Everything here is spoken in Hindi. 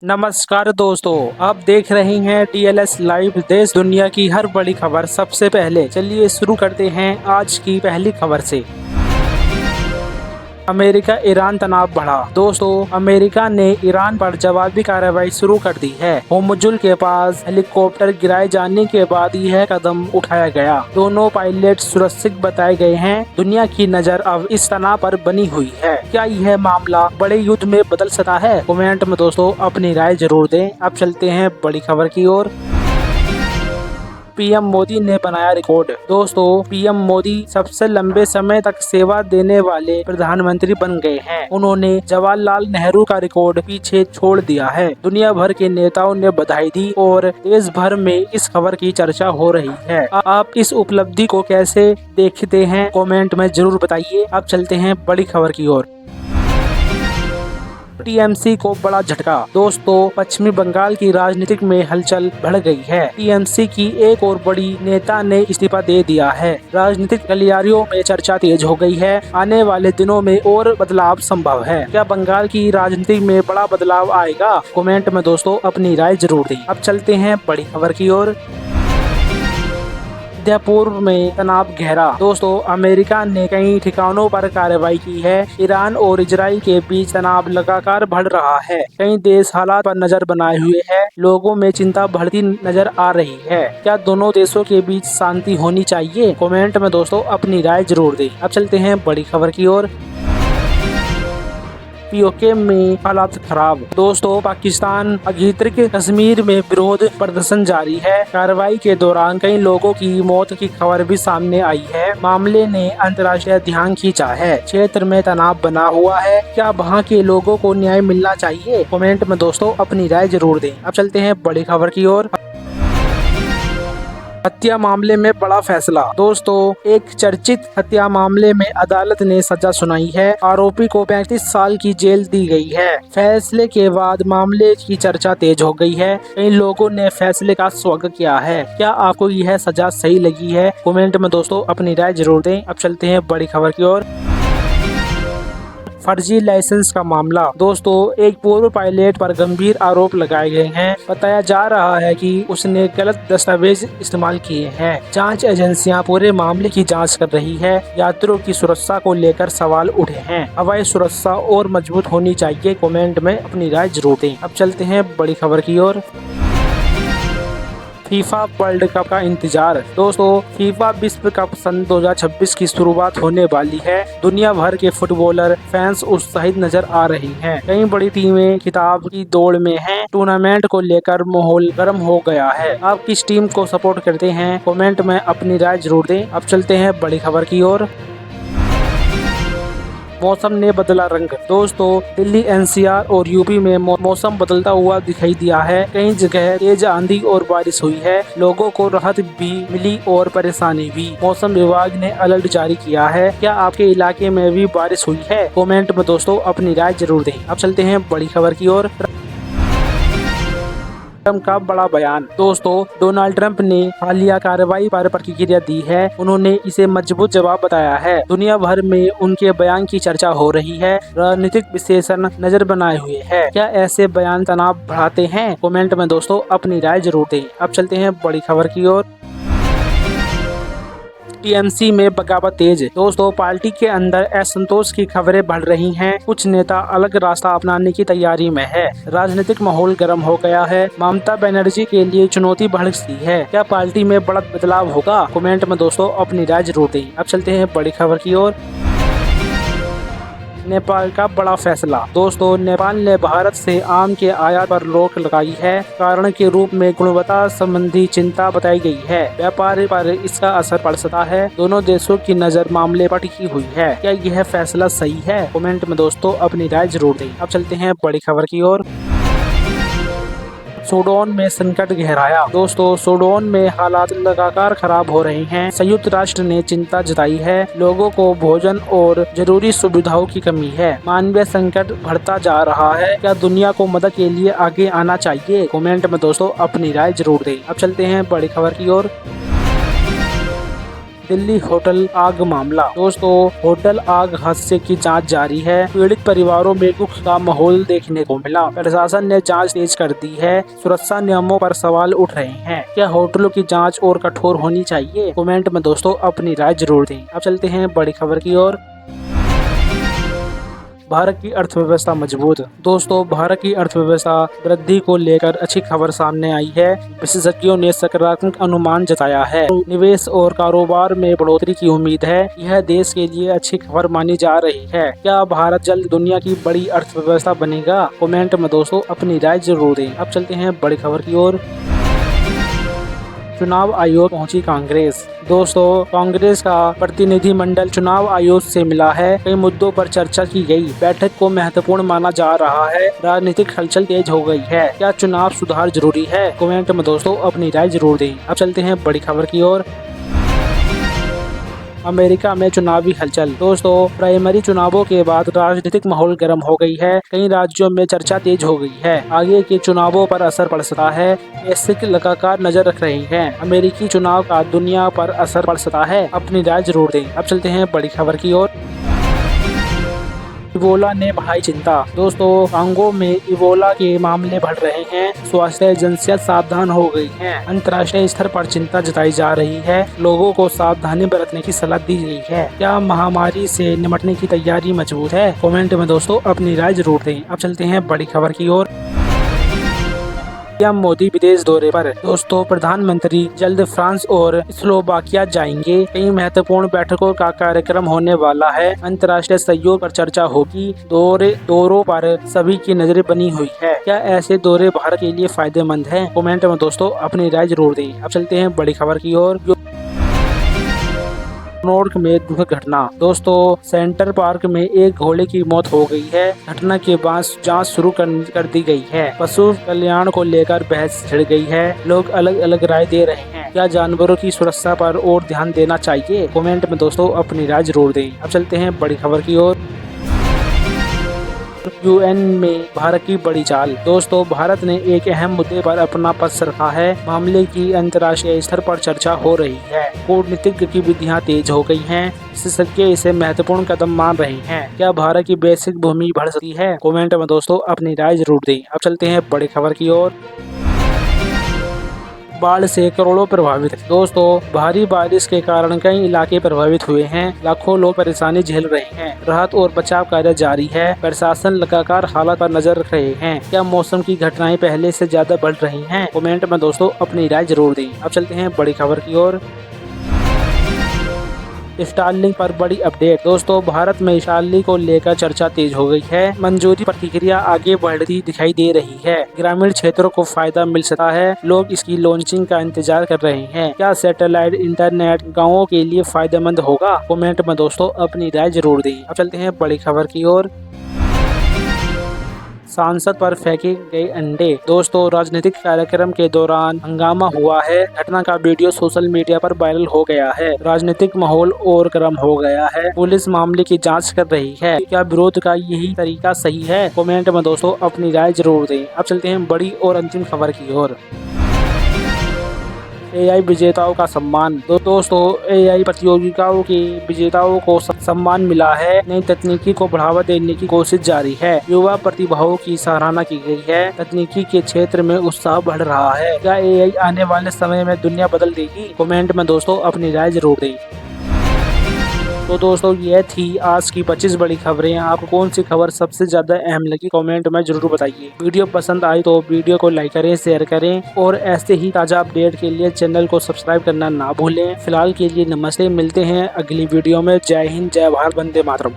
नमस्कार दोस्तों, आप देख रहे हैं DLS लाइव। देश दुनिया की हर बड़ी खबर सबसे पहले। चलिए शुरू करते हैं आज की पहली खबर से। अमेरिका ईरान तनाव बढ़ा। दोस्तों, अमेरिका ने ईरान पर जवाबी कार्रवाई शुरू कर दी है। होर्मुज़ के पास हेलीकॉप्टर गिराए जाने के बाद यह कदम उठाया गया। दोनों पायलट सुरक्षित बताए गए हैं। दुनिया की नजर अब इस तनाव पर बनी हुई है। क्या यह मामला बड़े युद्ध में बदल सकता है? कमेंट में दोस्तों अपनी राय जरूर दें। अब चलते हैं बड़ी खबर की ओर। पीएम मोदी ने बनाया रिकॉर्ड। दोस्तों, पीएम मोदी सबसे लंबे समय तक सेवा देने वाले प्रधानमंत्री बन गए हैं। उन्होंने जवाहरलाल नेहरू का रिकॉर्ड पीछे छोड़ दिया है। दुनिया भर के नेताओं ने बधाई दी और देश भर में इस खबर की चर्चा हो रही है। आप इस उपलब्धि को कैसे देखते हैं? कमेंट में जरूर बताइए। अब चलते हैं बड़ी खबर की ओर। टीएमसी को बड़ा झटका। दोस्तों, पश्चिमी बंगाल की राजनीतिक में हलचल बढ़ गई है। टीएमसी की एक और बड़ी नेता ने इस्तीफा दे दिया है। राजनीतिक गलियारियों में चर्चा तेज हो गई है। आने वाले दिनों में और बदलाव संभव है। क्या बंगाल की राजनीति में बड़ा बदलाव आएगा? कमेंट में दोस्तों अपनी राय जरूर दें। अब चलते हैं बड़ी खबर की ओर। मध्य पूर्व में तनाव गहरा। दोस्तों, अमेरिका ने कई ठिकानों पर कार्रवाई की है। ईरान और इजराइल के बीच तनाव लगातार बढ़ रहा है। कई देश हालात पर नजर बनाए हुए हैं। लोगों में चिंता बढ़ती नजर आ रही है। क्या दोनों देशों के बीच शांति होनी चाहिए? कमेंट में दोस्तों अपनी राय जरूर दें। अब चलते हैं बड़ी खबर की ओर। पीओके में हालात खराब। दोस्तों, पाकिस्तान आतंरिक कश्मीर में विरोध प्रदर्शन जारी है। कार्रवाई के दौरान कई लोगों की मौत की खबर भी सामने आई है। मामले ने अंतर्राष्ट्रीय ध्यान खींचा है। क्षेत्र में तनाव बना हुआ है। क्या वहां के लोगों को न्याय मिलना चाहिए? कमेंट में दोस्तों अपनी राय जरूर दें। अब चलते हैं बड़ी खबर की ओर। हत्या मामले में बड़ा फैसला। दोस्तों, एक चर्चित हत्या मामले में अदालत ने सजा सुनाई है। आरोपी को 35 साल की जेल दी गई है। फैसले के बाद मामले की चर्चा तेज हो गई है। कई लोगों ने फैसले का स्वागत किया है। क्या आपको यह सजा सही लगी है? कमेंट में दोस्तों अपनी राय जरूर दें। अब चलते हैं बड़ी खबर की ओर। फर्जी लाइसेंस का मामला। दोस्तों, एक पूर्व पायलट पर गंभीर आरोप लगाए गए हैं। बताया जा रहा है कि उसने गलत दस्तावेज इस्तेमाल किए हैं। जांच एजेंसियां पूरे मामले की जांच कर रही है। यात्रियों की सुरक्षा को लेकर सवाल उठे हैं। हवाई सुरक्षा और मजबूत होनी चाहिए। कमेंट में अपनी राय जरूर दें। अब चलते हैं बड़ी खबर की ओर। फीफा वर्ल्ड कप का इंतजार। दोस्तों, फीफा विश्व कप सन 2026 की शुरुआत होने वाली है। दुनिया भर के फुटबॉलर फैंस उत्साहित नजर आ रही हैं। कई बड़ी टीमें खिताब की दौड़ में हैं। टूर्नामेंट को लेकर माहौल गर्म हो गया है। आप किस टीम को सपोर्ट करते हैं? कमेंट में अपनी राय जरूर दें। अब चलते हैं बड़ी खबर की ओर। मौसम ने बदला रंग। दोस्तों, दिल्ली NCR और यूपी में मौसम बदलता हुआ दिखाई दिया है। कई जगह तेज आंधी और बारिश हुई है। लोगों को राहत भी मिली और परेशानी भी। मौसम विभाग ने अलर्ट जारी किया है। क्या आपके इलाके में भी बारिश हुई है? कमेंट में दोस्तों अपनी राय जरूर दें। अब चलते हैं बड़ी खबर की ओर। ट्रंप का बड़ा बयान। दोस्तों, डोनाल्ड ट्रंप ने हालिया कार्रवाई पर प्रतिक्रिया दी है। उन्होंने इसे मजबूत जवाब बताया है। दुनिया भर में उनके बयान की चर्चा हो रही है। राजनीतिक विश्लेषण नजर बनाए हुए हैं। क्या ऐसे बयान तनाव बढ़ाते हैं? कमेंट में दोस्तों अपनी राय जरूर दें। अब चलते हैं बड़ी खबर की ओर। टीएमसी में बगावत तेज। दोस्तों, पार्टी के अंदर असंतोष की खबरें बढ़ रही हैं। कुछ नेता अलग रास्ता अपनाने की तैयारी में है। राजनीतिक माहौल गर्म हो गया है। ममता बनर्जी के लिए चुनौती बढ़ सकती है। क्या पार्टी में बड़ा बदलाव होगा? कमेंट में दोस्तों अपनी राय जरूर दें। अब चलते हैं बड़ी खबर की ओर। नेपाल का बड़ा फैसला। दोस्तों, नेपाल ने भारत से आम के आयात पर रोक लगाई है। कारण के रूप में गुणवत्ता संबंधी चिंता बताई गई है। व्यापार पर इसका असर पड़ सकता है। दोनों देशों की नजर मामले पर टिकी हुई है। क्या यह फैसला सही है? कमेंट में दोस्तों अपनी राय जरूर दें। अब चलते हैं बड़ी खबर की ओर। सूडान में संकट गहराया। दोस्तों, सूडान में हालात लगातार खराब हो रहे हैं। संयुक्त राष्ट्र ने चिंता जताई है। लोगों को भोजन और जरूरी सुविधाओं की कमी है। मानवीय संकट बढ़ता जा रहा है। क्या दुनिया को मदद के लिए आगे आना चाहिए? कमेंट में दोस्तों अपनी राय जरूर दें। अब चलते हैं बड़ी खबर की ओर। दिल्ली होटल आग मामला। दोस्तों, होटल आग हादसे की जांच जारी है। पीड़ित परिवारों में दुख का माहौल देखने को मिला। प्रशासन ने जांच तेज कर दी है। सुरक्षा नियमों पर सवाल उठ रहे हैं। क्या होटलों की जांच और कठोर होनी चाहिए? कमेंट में दोस्तों अपनी राय जरूर दें। अब चलते हैं बड़ी खबर की ओर। भारत की अर्थव्यवस्था मजबूत। दोस्तों, भारत की अर्थव्यवस्था वृद्धि को लेकर अच्छी खबर सामने आई है। विशेषज्ञों ने सकारात्मक अनुमान जताया है। निवेश और कारोबार में बढ़ोतरी की उम्मीद है। यह देश के लिए अच्छी खबर मानी जा रही है। क्या भारत जल्द दुनिया की बड़ी अर्थव्यवस्था बनेगा? कमेंट में दोस्तों अपनी राय जरूर दें। अब चलते हैं बड़ी खबर की ओर। चुनाव आयोग पहुंची कांग्रेस। दोस्तों, कांग्रेस का प्रतिनिधिमंडल चुनाव आयोग से मिला है। कई मुद्दों पर चर्चा की गई। बैठक को महत्वपूर्ण माना जा रहा है। राजनीतिक हलचल तेज हो गई है। क्या चुनाव सुधार जरूरी है? कमेंट में दोस्तों अपनी राय जरूर दें। अब चलते हैं बड़ी खबर की ओर। अमेरिका में चुनावी हलचल। दोस्तों, प्राइमरी चुनावों के बाद राजनीतिक माहौल गर्म हो गई है। कई राज्यों में चर्चा तेज हो गई है। आगे के चुनावों पर असर पड़ सकता है। ऐसे लगातार नजर रख रहे हैं। अमेरिकी चुनाव का दुनिया पर असर पड़ सकता है। अपनी राय जरूर दें। अब चलते हैं बड़ी खबर की ओर। इबोला ने बढ़ाई चिंता। दोस्तों, कांगो में इबोला के मामले बढ़ रहे हैं। स्वास्थ्य एजेंसियां सावधान हो गई हैं। अंतर्राष्ट्रीय स्तर पर चिंता जताई जा रही है। लोगों को सावधानी बरतने की सलाह दी गई है। क्या महामारी से निपटने की तैयारी मजबूत है? कमेंट में दोस्तों अपनी राय जरूर दें। अब चलते हैं बड़ी खबर की ओर। पीएम मोदी विदेश दौरे पर। दोस्तों, प्रधानमंत्री जल्द फ्रांस और स्लोवाकिया जाएंगे। कई महत्वपूर्ण बैठकों का कार्यक्रम होने वाला है। अंतर्राष्ट्रीय सहयोग पर चर्चा होगी। दौरों पर सभी की नजरें बनी हुई है। क्या ऐसे दौरे भारत के लिए फायदेमंद हैं? कमेंट में दोस्तों अपनी राय जरूर दें। अब चलते हैं बड़ी खबर की ओर। न्यूयॉर्क में दुखद घटना। दोस्तों, सेंटर पार्क में एक घोड़े की मौत हो गई है। घटना के बाद जांच शुरू कर दी गई है। पशु कल्याण को लेकर बहस छिड़ गई है। लोग अलग अलग राय दे रहे हैं। क्या जानवरों की सुरक्षा पर और ध्यान देना चाहिए? कमेंट में दोस्तों अपनी राय जरूर दें। अब चलते हैं बड़ी खबर की ओर। यूएन में भारत की बड़ी चाल। दोस्तों, भारत ने एक अहम मुद्दे पर अपना पक्ष रखा है। मामले की अंतर्राष्ट्रीय स्तर पर चर्चा हो रही है। कूटनीतिक गतिविधियां तेज हो गई हैं। विशेषज्ञ इसे महत्वपूर्ण कदम मान रहे हैं। क्या भारत की वैश्विक भूमि बढ़ सकती है? कमेंट में दोस्तों अपनी राय जरूर दें। अब चलते हैं बड़ी खबर की ओर। बाढ़ से करोड़ों प्रभावित। दोस्तों, भारी बारिश के कारण कई इलाके प्रभावित हुए हैं। लाखों लोग परेशानी झेल रहे हैं। राहत और बचाव कार्य जारी है। प्रशासन लगातार हालात पर नजर रख रहे हैं। क्या मौसम की घटनाएं पहले से ज्यादा बढ़ रही हैं? कमेंट में दोस्तों अपनी राय जरूर दें। अब चलते हैं बड़ी खबर की ओर। स्टारलिंक पर बड़ी अपडेट। दोस्तों, भारत में स्टारलिंक को लेकर चर्चा तेज हो गई है। मंजूरी प्रक्रिया आगे बढ़ती दिखाई दे रही है। ग्रामीण क्षेत्रों को फायदा मिल सकता है। लोग इसकी लॉन्चिंग का इंतजार कर रहे हैं। क्या सैटेलाइट इंटरनेट गाँवों के लिए फायदेमंद होगा? कमेंट में दोस्तों अपनी राय जरूर दें। अब चलते हैं बड़ी खबर की ओर। सांसद पर फेंके गए अंडे। दोस्तों, राजनीतिक कार्यक्रम के दौरान हंगामा हुआ है। घटना का वीडियो सोशल मीडिया पर वायरल हो गया है। राजनीतिक माहौल और गर्म हो गया है। पुलिस मामले की जांच कर रही है। क्या विरोध का यही तरीका सही है? कमेंट में दोस्तों अपनी राय जरूर दें। अब चलते हैं बड़ी और अंतिम खबर की ओर। एआई विजेताओं का सम्मान। दोस्तों, एआई प्रतियोगिताओं के विजेताओं को सम्मान मिला है। नई तकनीकी को बढ़ावा देने की कोशिश जारी है। युवा प्रतिभाओं की सराहना की गई है। तकनीकी के क्षेत्र में उत्साह बढ़ रहा है। क्या एआई आने वाले समय में दुनिया बदल देगी? कमेंट में दोस्तों अपनी राय जरूर दें। तो दोस्तों, ये थी आज की 25 बड़ी खबरें। आपको कौन सी खबर सबसे ज्यादा अहम लगी? कमेंट में जरूर बताइए। वीडियो पसंद आई तो वीडियो को लाइक करें, शेयर करें और ऐसे ही ताजा अपडेट के लिए चैनल को सब्सक्राइब करना ना भूलें। फिलहाल के लिए नमस्ते। मिलते हैं अगली वीडियो में। जय हिंद, जय भारत, वंदे मातरम।